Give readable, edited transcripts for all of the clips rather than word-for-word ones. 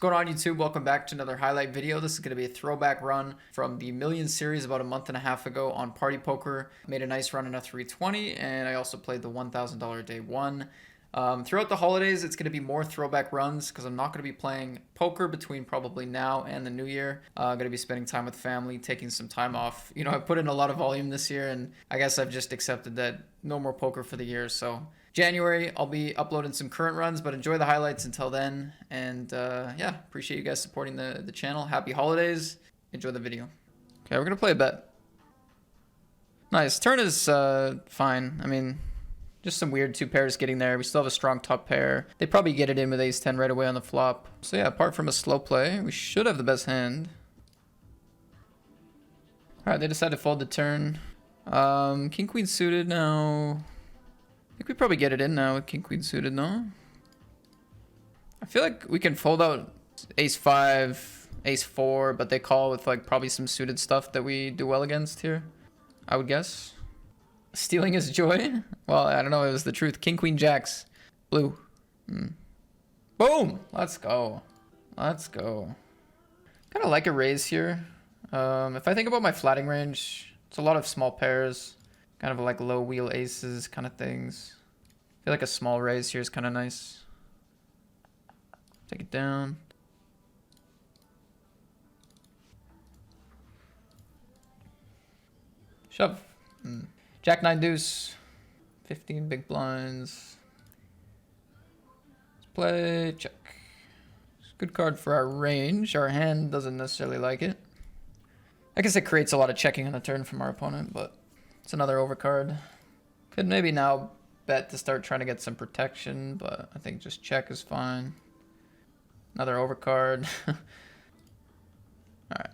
going on, YouTube? Welcome back to another highlight video. This is going to be a throwback run from the Millions series about a month and a half ago on Party Poker. Made a nice run in a 320, and I also played the $1,000 day one. Throughout the holidays, it's going to be more throwback runs because I'm not going to be playing poker between probably now and the new year. I'm going to be spending time with family, taking some time off. You know, I put in a lot of volume this year, and I guess I've just accepted that no more poker for the year. So January, I'll be uploading some current runs, but enjoy the highlights until then. And yeah, appreciate you guys supporting the channel. Happy holidays. Enjoy the video. Okay, we're going to play a bet. Nice. Turn is fine. I mean, just some weird two pairs getting there. We still have a strong top pair. They probably get it in with ace-10 right away on the flop. So yeah, apart from a slow play, we should have the best hand. Alright, they decided to fold the turn. King-queen suited now. I think we probably get it in now with king-queen suited, no? I feel like we can fold out ace-5, ace-4, but they call with like probably some suited stuff that we do well against here, I would guess. Stealing is joy? Well, I don't know, it was the truth. King, queen, jacks. Blue. Boom! Let's go. Let's go. Kind of like a raise here. If I think about my flatting range, it's a lot of small pairs. Kind of like low wheel aces kind of things. I feel like a small raise here is kind of nice. Take it down. Shove. Jack 9 deuce. 15 big blinds. Let's play check. It's a good card for our range. Our hand doesn't necessarily like it. I guess it creates a lot of checking on the turn from our opponent, but it's another overcard. Could maybe now bet to start trying to get some protection, but I think just check is fine. Another overcard. Alright.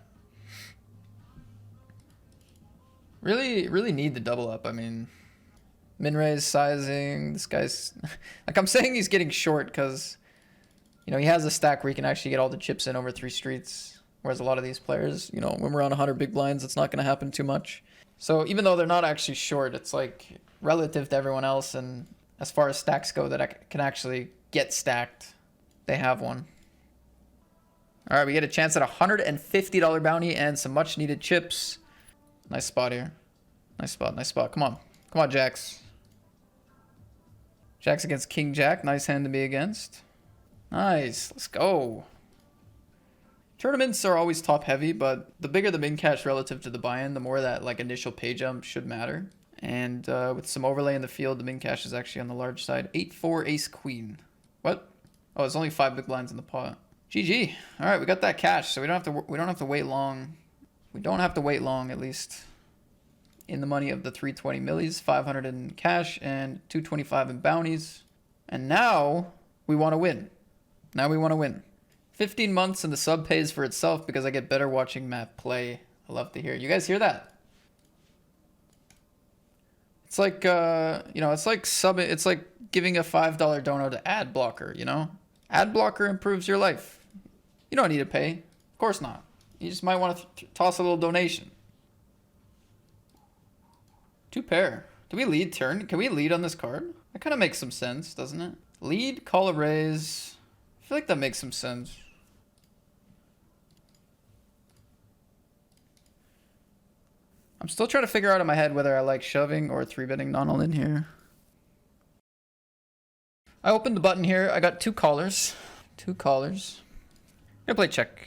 Really need the double up. I mean, min raise sizing. This guy's like, I'm saying he's getting short because, you know, he has a stack where he can actually get all the chips in over 3 streets. Whereas a lot of these players, you know, when we're on 100 big blinds, it's not going to happen too much. So even though they're not actually short, it's like relative to everyone else. And as far as stacks go that I can actually get stacked, they have one. All right, we get a chance at a $150 bounty and some much needed chips. Nice spot here. Nice spot, nice spot. Come on. Come on, jacks. Jacks against king jack. Nice hand to be against. Nice. Let's go. Tournaments are always top heavy, but the bigger the min cash relative to the buy-in, the more that like initial pay jump should matter. And with some overlay in the field, the min cash is actually on the large side. 8-4 ace queen. What? Oh, it's only 5 big blinds in the pot. GG. All right, we got that cash, so we don't have to wait long. We don't have to wait long, at least. In the money of the 320 millis, 500 in cash and 225 in bounties. And now we want to win. Now we want to win. 15 months and the sub pays for itself because I get better watching Matt play. I love to hear it. You guys hear that? It's like, you know, it's like giving a $5 dono to ad blocker, you know? Ad blocker improves your life. You don't need to pay. Of course not. You just might want to toss a little donation. 2 pair. Do we lead turn? Can we lead on this card? That kind of makes some sense, doesn't it? Lead, call a raise. I feel like that makes some sense. I'm still trying to figure out in my head whether I like shoving or 3-betting non all in here. I opened the button here. I got 2 callers. 2 callers. Gonna play check.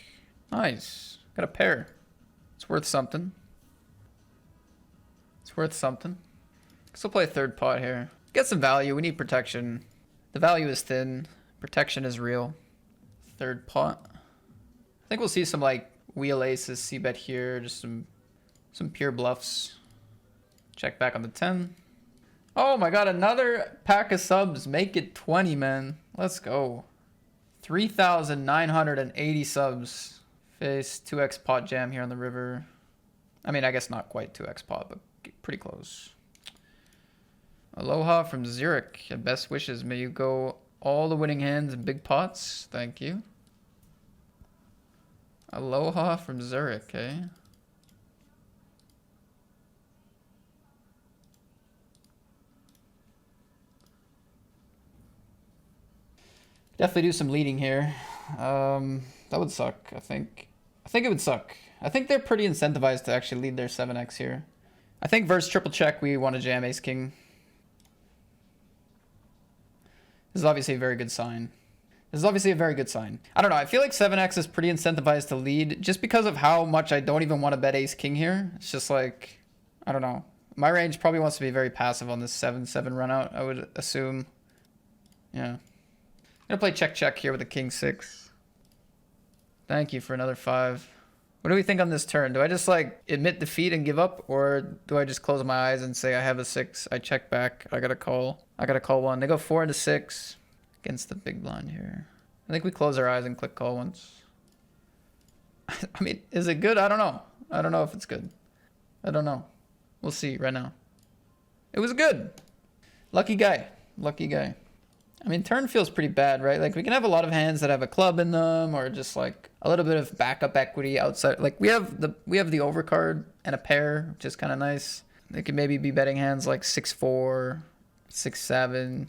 Nice. Got a pair. It's worth something. It's worth something. Guess we'll play a 3rd pot here. Get some value. We need protection. The value is thin. Protection is real. 3rd pot. I think we'll see some like wheel aces, c-bet here. Just some pure bluffs. Check back on the 10. Oh my god, another pack of subs. Make it 20, man. Let's go. 3,980 subs. Face 2x pot jam here on the river. I mean, I guess not quite 2x pot, but pretty close. Aloha from Zurich. Best wishes. May you go all the winning hands in big pots. Thank you. Aloha from Zurich, eh? Definitely do some leading here. That would suck, I think. I think it would suck. I think they're pretty incentivized to actually lead their 7x here. I think versus triple check, we want to jam ace king. This is obviously a very good sign. This is obviously a very good sign. I don't know. I feel like 7x is pretty incentivized to lead just because of how much I don't even want to bet ace king here. It's just like, I don't know. My range probably wants to be very passive on this 7-7 run out, I would assume. Yeah. I'm going to play check here with a king 6. Thank you for another 5. What do we think on this turn? Do I just like admit defeat and give up? Or do I just close my eyes and say I have a 6? I check back. I got to call. I got to call 1. They go 4 into 6 against the big blind here. I think we close our eyes and click call once. I mean, is it good? I don't know. I don't know if it's good. I don't know. We'll see right now. It was good. Lucky guy. Lucky guy. I mean, turn feels pretty bad, right? Like, we can have a lot of hands that have a club in them, or just like a little bit of backup equity outside. Like, we have the overcard and a pair, which is kind of nice. They could maybe be betting hands like 6-4, 6-7,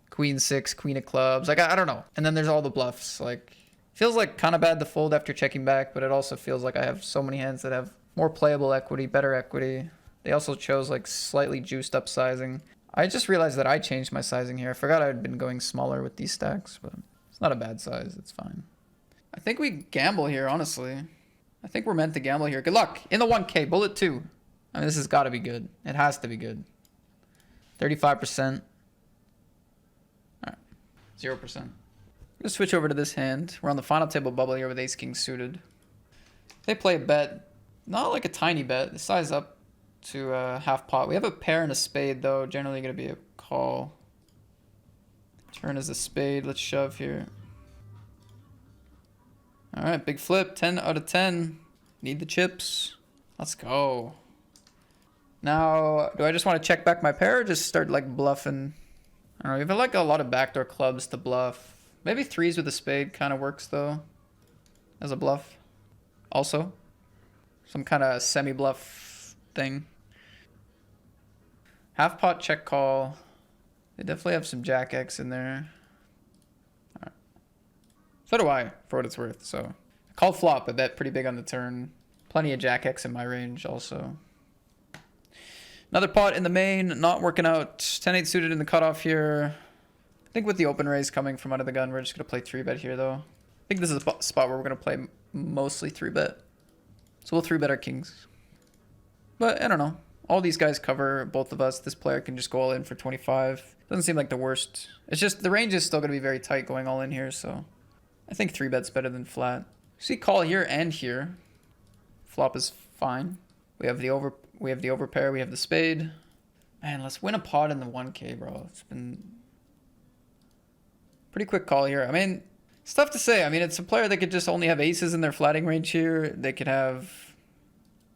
queen 6, queen of clubs. Like, I don't know. And then there's all the bluffs. Like, feels like kind of bad to fold after checking back, but it also feels like I have so many hands that have more playable equity, better equity. They also chose like slightly juiced up sizing. I just realized that I changed my sizing here. I forgot I had been going smaller with these stacks, but it's not a bad size. It's fine. I think we gamble here, honestly. I think we're meant to gamble here. Good luck. In the 1K. Bullet 2. I mean, this has got to be good. It has to be good. 35%. All right. 0%. I'm going to switch over to this hand. We're on the final table bubble here with ace king suited. They play a bet. Not like a tiny bet. They size up to half pot. We have a pair and a spade, though. Generally going to be a call. Turn is a spade. Let's shove here. All right, big flip. 10 out of 10. Need the chips. Let's go. Now, do I just want to check back my pair or just start like bluffing? I don't know. We have like a lot of backdoor clubs to bluff. Maybe 3s with a spade kind of works, though, as a bluff. Also, some kind of semi-bluff thing. Half pot check call. They definitely have some jack X in there. All right. So do I, for what it's worth. So I call flop. I bet pretty big on the turn. Plenty of jack X in my range also. Another pot in the main. Not working out. 10-8 suited in the cutoff here. I think with the open raise coming from under the gun, we're just going to play 3-bet here though. I think this is a spot where we're going to play mostly 3-bet. So we'll 3-bet our kings. But I don't know. All these guys cover both of us. This player can just go all in for 25. Doesn't seem like the worst. It's just the range is still going to be very tight going all in here. So I think 3-bet's better than flat. See call here and here. Flop is fine. We have the overpair. We have the spade. Man, let's win a pot in the 1K, bro. It's been pretty quick call here. I mean, it's tough to say. I mean, it's a player that could just only have aces in their flatting range here. They could have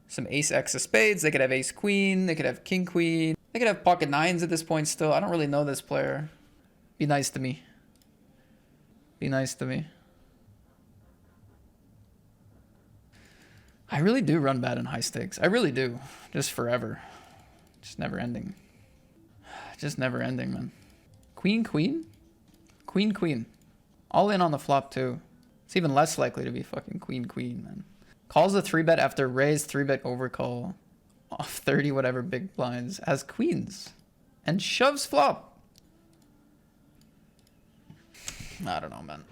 some ace X of spades. They could have ace queen. They could have king queen. They could have pocket 9s at this point still. I don't really know this player. Be nice to me. Be nice to me. I really do run bad in high stakes. I really do. Just forever. Just never ending. Just never ending, man. Queen, queen? Queen, queen. All in on the flop too. It's even less likely to be fucking queen, queen, man. Calls a 3-bet after raise 3-bet overcall off 30 whatever big blinds as queens. And shoves flop. I don't know, man.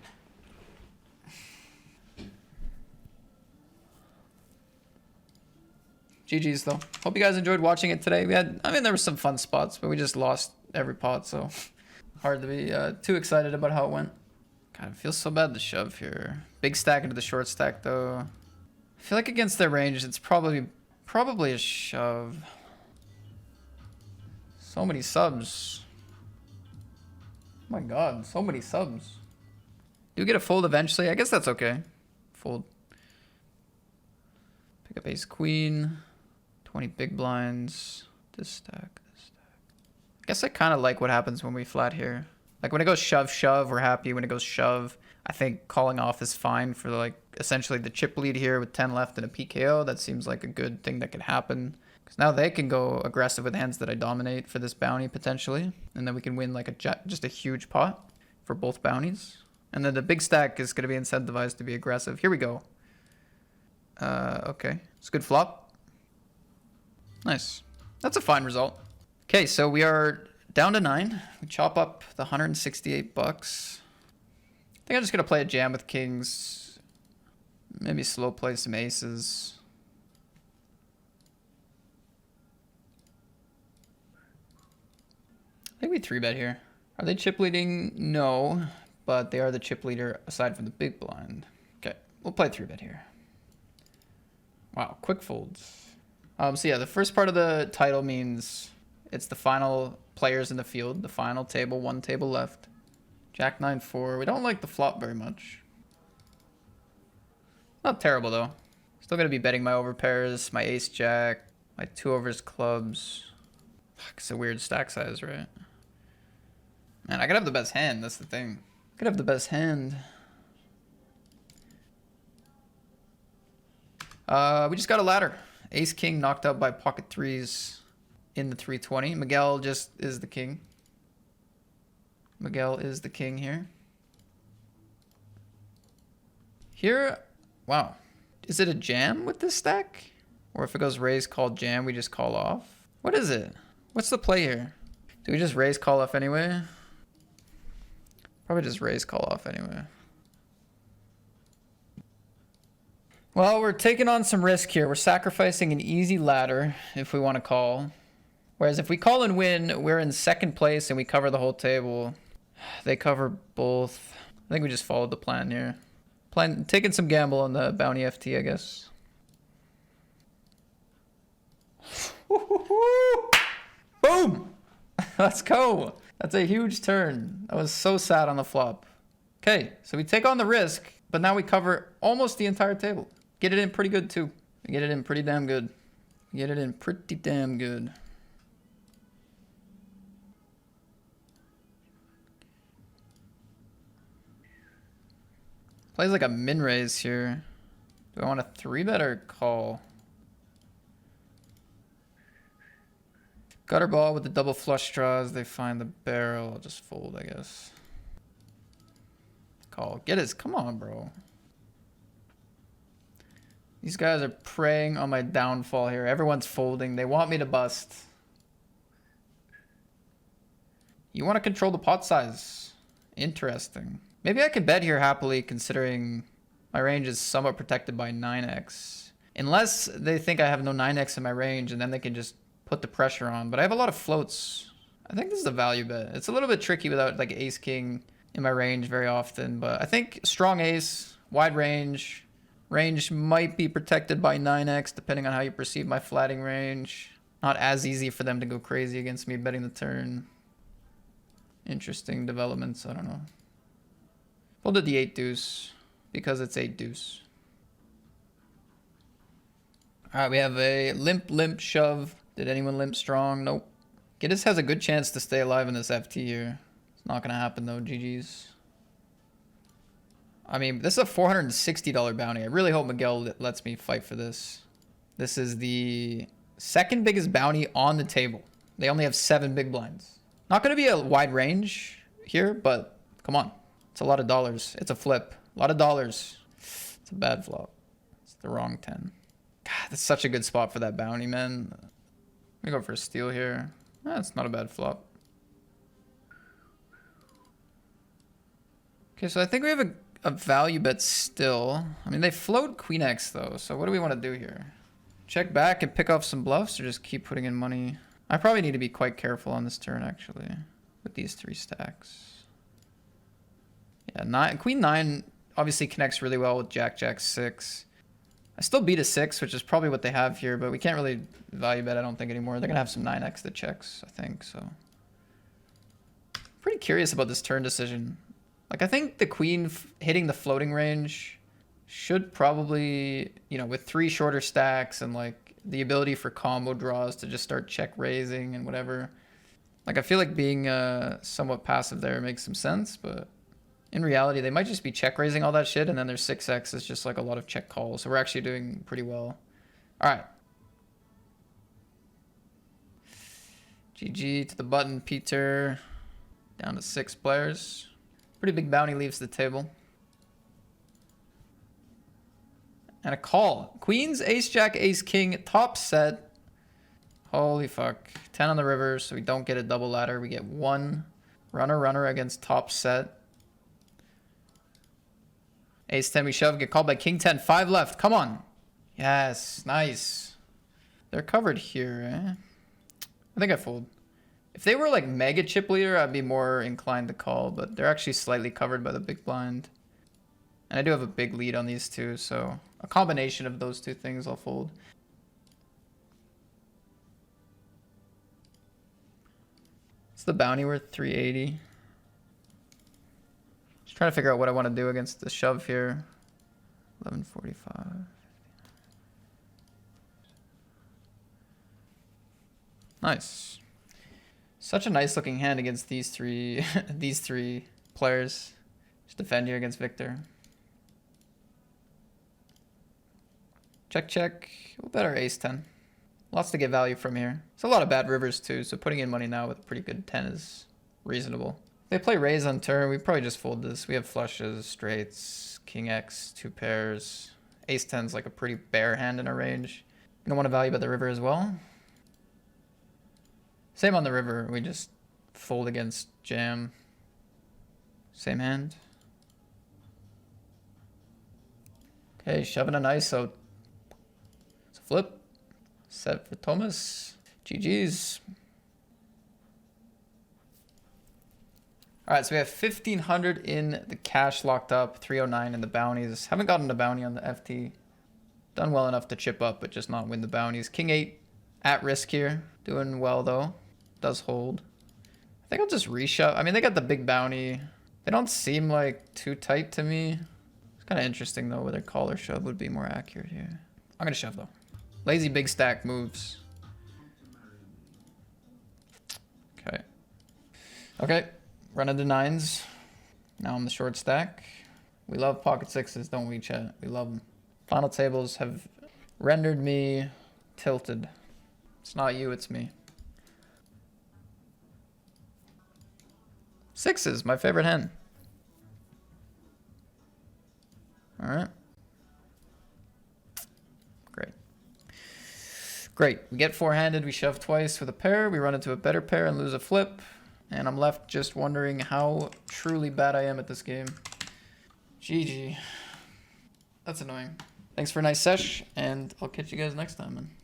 GG's though. Hope you guys enjoyed watching it today. There were some fun spots, but we just lost every pot, so hard to be too excited about how it went. God, it feels so bad to shove here. Big stack into the short stack though. I feel like against their range, it's probably a shove. So many subs. Oh my god, so many subs. Do get a fold eventually? I guess that's okay. Fold. Pick up ace queen. 20 big blinds. This stack, this stack. I guess I kind of like what happens when we flat here. Like when it goes shove, shove, we're happy. When it goes shove, I think calling off is fine for like essentially the chip lead here with 10 left and a PKO. That seems like a good thing that could happen. Because now they can go aggressive with hands that I dominate for this bounty potentially. And then we can win like just a huge pot for both bounties. And then the big stack is going to be incentivized to be aggressive. Here we go. Okay. It's a good flop. Nice. That's a fine result. Okay, so we are down to 9. We chop up the 168 bucks. I think I'm just going to play a jam with kings. Maybe slow play some aces. I think we 3-bet here. Are they chip leading? No, but they are the chip leader aside from the big blind. Okay, we'll play 3-bet here. Wow, quick folds. So yeah, the first part of the title means it's the final players in the field, the final table, 1 table left. Jack 9-4. We don't like the flop very much. Not terrible though. Still gonna be betting my overpairs, my ace jack, my 2 overs clubs. Fuck, it's a weird stack size, right? Man, I could have the best hand, that's the thing. I could have the best hand. We just got a ladder. Ace king knocked out by pocket 3s in the 320. Miguel just is the king. Miguel is the king here. Here, wow. Is it a jam with this stack? Or if it goes raise, call, jam, we just call off? What is it? What's the play here? Do we just raise, call off anyway? Probably just raise, call off anyway. Well, we're taking on some risk here. We're sacrificing an easy ladder if we want to call. Whereas if we call and win, we're in second place and we cover the whole table. They cover both. I think we just followed the plan here. Taking some gamble on the bounty FT, I guess. Boom! Let's go. That's a huge turn. I was so sad on the flop. Okay, so we take on the risk, but now we cover almost the entire table. Get it in pretty good too. Get it in pretty damn good. Get it in pretty damn good. Plays like a min raise here. Do I want a 3-bet or call? Gutter ball with the double flush draws. They find the barrel. I'll just fold, I guess. Call. Get his. Come on, bro. These guys are preying on my downfall here. Everyone's folding. They want me to bust. You want to control the pot size. Interesting. Maybe I can bet here happily considering my range is somewhat protected by 9x. Unless they think I have no 9x in my range and then they can just put the pressure on. But I have a lot of floats. I think this is a value bet. It's a little bit tricky without like ace king in my range very often. But I think strong ace, wide range. Range might be protected by 9x depending on how you perceive my flatting range. Not as easy for them to go crazy against me betting the turn. Interesting developments, I don't know. Folded the 8 deuce because it's 8 deuce. Alright, we have a limp shove. Did anyone limp strong? Nope. Giddis has a good chance to stay alive in this FT here. It's not gonna happen though, GG's. I mean, this is a $460 bounty. I really hope Miguel lets me fight for this. This is the second biggest bounty on the table. They only have 7 big blinds. Not going to be a wide range here, but come on. It's a lot of dollars. It's a flip. A lot of dollars. It's a bad flop. It's the wrong 10. God, that's such a good spot for that bounty, man. Let me go for a steal here. That's not a bad flop. Okay, so I think we have a value bet still. I mean, they float Queen X though, so what do we want to do here? Check back and pick off some bluffs or just keep putting in money? I probably need to be quite careful on this turn actually with these 3 stacks. Yeah, Queen 9 obviously connects really well with Jack 6. I still beat a 6, which is probably what they have here, but we can't really value bet I don't think anymore. They're gonna have some 9x that checks, I think, so. Pretty curious about this turn decision. Like, I think the queen hitting the floating range should probably, you know, with 3 shorter stacks and, like, the ability for combo draws to just start check raising and whatever. Like, I feel like being somewhat passive there makes some sense, but in reality, they might just be check raising all that shit, and then their 6x is just, like, a lot of check calls. So we're actually doing pretty well. All right. GG to the button, Peter. Down to 6 players. Pretty big bounty leaves the table. And a call. Queens, ace, jack, ace, king, top set. Holy fuck. 10 on the river, so we don't get a double ladder. We get one runner against top set. Ace 10, we shove, get called by king 10. 5 left, come on. Yes, nice. They're covered here, eh? I think I fold. If they were like mega chip leader, I'd be more inclined to call, but they're actually slightly covered by the big blind. And I do have a big lead on these two, so a combination of those two things I'll fold. It's the bounty worth 380. Just trying to figure out what I want to do against the shove here. 1145. Nice. Such a nice looking hand against these three these three players. Just defend here against Victor. Check, check. We'll bet our ace 10. Lots to get value from here. It's a lot of bad rivers too, so putting in money now with a pretty good 10 is reasonable. If they play raise on turn, we probably just fold this. We have flushes, straights, king X, 2 pairs. Ace 10's like a pretty bare hand in our range. Gonna want to value bet the river as well. Same on the river, we just fold against jam. Same hand. Okay, shoving an ISO. It's a flip. Set for Thomas. GG's. Alright, so we have 1,500 in the cash locked up, 309 in the bounties. Haven't gotten a bounty on the FT. Done well enough to chip up, but just not win the bounties. King 8 at risk here. Doing well though. Does hold. I think I'll just reshove. I mean, they got the big bounty. They don't seem like too tight to me. It's kind of interesting though, whether call or shove would be more accurate here. I'm gonna shove though. Lazy big stack moves. Okay. Okay. Run into 9s. Now I'm the short stack. We love pocket 6s, don't we, chat? We love them. Final tables have rendered me tilted. It's not you, it's me. 6s, my favorite hand. All right. Great. Great. We get four-handed. We shove twice with a pair. We run into a better pair and lose a flip. And I'm left just wondering how truly bad I am at this game. GG. That's annoying. Thanks for a nice sesh, and I'll catch you guys next time, man.